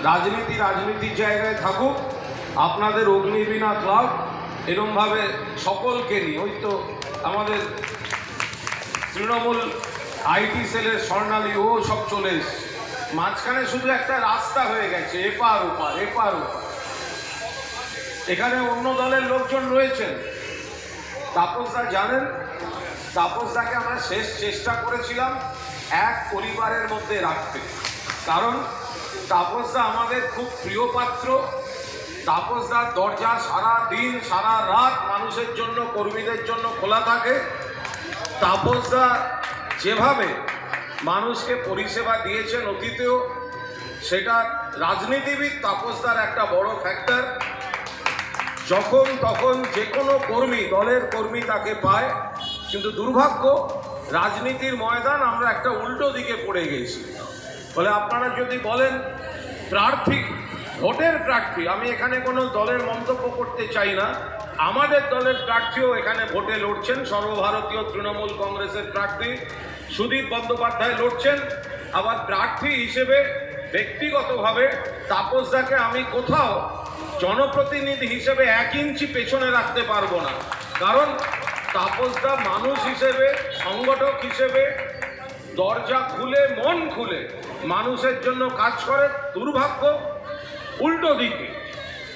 রাজনীতি রাজনীতির জায়গায় থাকুক, আপনাদের অগ্নিবীণা ক্লাব এরমভাবে সকলকে নিয়ে, ওই তো আমাদের তৃণমূল আইটি সেলের স্বর্ণালী ও সব চলে এসছে, মাঝখানে শুধু একটা রাস্তা হয়ে গেছে, এপার ওপার এপার ওপার। এখানে অন্য দলের লোকজন রয়েছেন, তাপসদা জানেন, তাপসদাকে আমরা শেষ চেষ্টা করেছিলাম এক পরিবারের মধ্যে রাখতে, কারণ তাপসদা আমাদের খুব প্রিয় পাত্র। তাপসদার দরজা সারা দিন সারা রাত মানুষের জন্য, কর্মীদের জন্য খোলা থাকে। তাপসদা যেভাবে মানুষকে পরিষেবা দিয়েছেন অতীতেও, সেটা রাজনীতিবিদ তাপসদার একটা বড় ফ্যাক্টর। যখন তখন যে কোনো কর্মী, দলের কর্মী তাকে পায়, কিন্তু দুর্ভাগ্য রাজনীতির ময়দান আমরা একটা উল্টো দিকে পড়ে গেছি। বলে আপনারা যদি বলেন প্রার্থী, ভোটের প্রার্থী, আমি এখানে কোনো দলের মন্তব্য করতে চাই না, আমাদের দলের প্রার্থীও এখানে ভোটে লড়ছেন, সর্বভারতীয় তৃণমূল কংগ্রেসের প্রার্থী সুদীপ বন্দ্যোপাধ্যায় লড়ছেন। আবার প্রার্থী হিসেবে ব্যক্তিগতভাবে তাপসদাকে আমি কোথাও জনপ্রতিনিধি হিসেবে 1 ইঞ্চি পেছনে রাখতে পারবো না, কারণ তাপসদা মানুষ হিসেবে, সংগঠক হিসেবে দরজা খুলে, মন খুলে মানুষের জন্য কাজ করে। দুর্ভাগ্য উল্টো দিকে।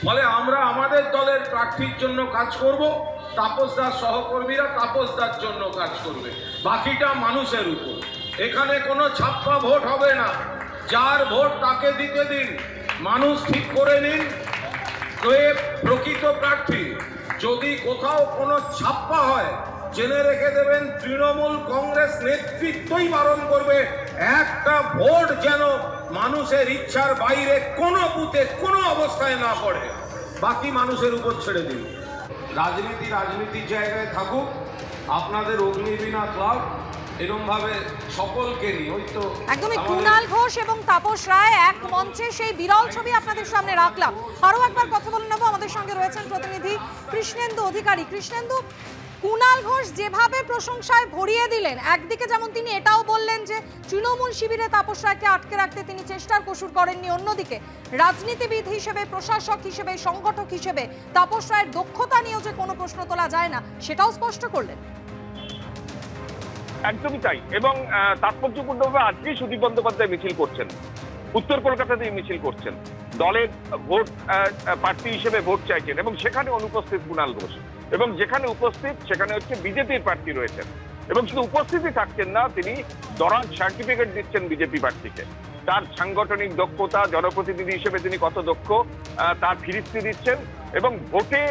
ফলে আমরা আমাদের দলের প্রার্থীর জন্য কাজ করব, তাপসদার সহকর্মীরা তাপসদার জন্য কাজ করবে, বাকিটা মানুষের উপর। এখানে কোনো ছাপ্পা ভোট হবে না, যার ভোট তাকে দিতে দিন, মানুষ ঠিক করে নিন কে প্রকৃত প্রার্থী। যদি কোথাও কোনো ছাপ্পা হয়, জেনে রেখে দেবেন তৃণমূল কংগ্রেস নেতৃত্বই বারণ করবে একটা ভোট যেন মানুষের ইচ্ছার বাইরে কোনো বুথে কোনো অবস্থায় না পড়ে, বাকি মানুষের উপর ছেড়ে দিন। রাজনীতি রাজনীতির জায়গায় থাকুক, আপনাদের অগ্নিবীণা ক্লাব এরমভাবে সকলকে নিয়ে, ওই তো একদমই কুণাল ঘোষ এবং তাপস রায় এক মঞ্চে, সেই বিরল ছবি আপনাদের সামনে রাখলাম। আরো একবার কথা বলে নেব, আমাদের সঙ্গে রয়েছেন প্রতিনিধি কৃষ্ণেন্দু অধিকারী। কৃষ্ণেন্দু, কুণাল ঘোষ যেভাবে প্রশংসায় ভরিয়ে দিলেন, একদিকে যেমন তিনি এটাও বললেন যে তৃণমূল শিবিরে তাপস রায়কে আটকে রাখতে তিনি চেষ্টার কসুর করেননি, অন্যদিকে রাজনীতিবিদ হিসেবে, প্রশাসক হিসেবে, সংগঠক হিসেবে তাপস রায়ের দক্ষতা নিয়েও যে কোনো প্রশ্ন তোলা যায় না সেটাও স্পষ্ট করলেন। একদমই তাই। এবং তাৎপর্যপূর্ণভাবে আজকেই সুদীপ বন্দ্যোপাধ্যায় মিছিল করছেন, উত্তর কলকাতাতেই মিছিল করছেন, দলের ভোট প্রার্থী হিসেবে ভোট চাইছেন, এবং সেখানে অনুপস্থিত কুণাল ঘোষ, এবং যেখানে উপস্থিত সেখানে হচ্ছে বিজেপির প্রার্থী রয়েছেন। এবং শুধু উপস্থিতি থাকছেন না, তিনি দরাজ সার্টিফিকেট দিচ্ছেন বিজেপি প্রার্থীকে, তার সাংগঠনিক দক্ষতা, জনপ্রতিনিধি হিসেবে তিনি কত দক্ষ তার ফিরিস্তি দিচ্ছেন। এবং ভোটে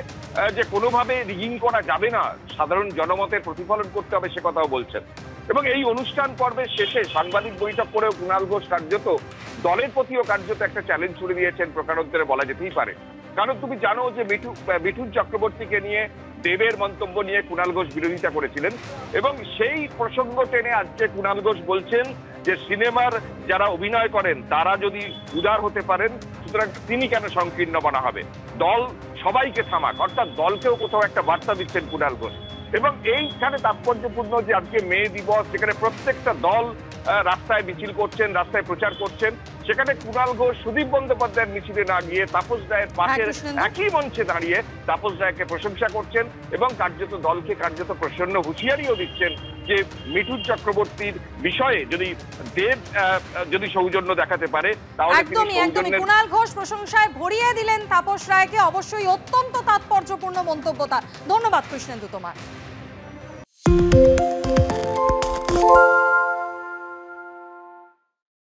যে কোনোভাবে রিগিং করা যাবে না, সাধারণ জনমতের প্রতিফলন করতে হবে, সে কথাও বলছেন। এবং এই অনুষ্ঠান পর্বের শেষে সাংবাদিক বৈঠক করেও কুণাল ঘোষ কার্যত দলের প্রতিও কার্যত একটা চ্যালেঞ্জ ছুড়ে দিয়েছেন, প্রকারান্তরে বলা যেতেই পারে। কারণ তুমি জানো যে মিঠুন চক্রবর্তীকে নিয়ে, দেবের মন্তব্য নিয়ে কুণাল ঘোষ বিরোধিতা করেছিলেন, এবং সেই প্রসঙ্গ টেনে আজকে কুণাল ঘোষ বলছেন যে সিনেমার যারা অভিনয় করেন তারা যদি উদার হতে পারেন, সুতরাং তিনি কেন সংকীর্ণ বলা হবে, দল সবাইকে থামাক, অর্থাৎ দলকেও কোথাও একটা বার্তা দিচ্ছেন কুণাল ঘোষ। এবং এইখানে তাৎপর্যপূর্ণ যে আজকে মে দিবস, সেখানে প্রত্যেকটা দল রাস্তায় মিছিল করছেন, রাস্তায় প্রচার করছেন, সেখানে কুণাল ঘোষ সুদীপ বন্দ্যোপাধ্যায়ের মিছিলে না গিয়ে তাপস রায়ের পাশের একই মঞ্চে দাঁড়িয়ে তাপস রায়কে প্রশংসা করছেন, এবং কার্যত দলকে কার্যত প্রসন্ন হুঁশিয়ারিও দিচ্ছেন যে মিঠুন চক্রবর্তীর বিষয়ে যদি দেব যদি সৌজন্য দেখাতে পারে তাহলে একদমই কুণাল ঘোষ প্রশংসায় ভরিয়ে দিলেন তাপস রায়কে, অবশ্যই অত্যন্ত তাৎপর্যপূর্ণ মন্তব্য তার। ধন্যবাদ কৃষ্ণেন্দু তোমার।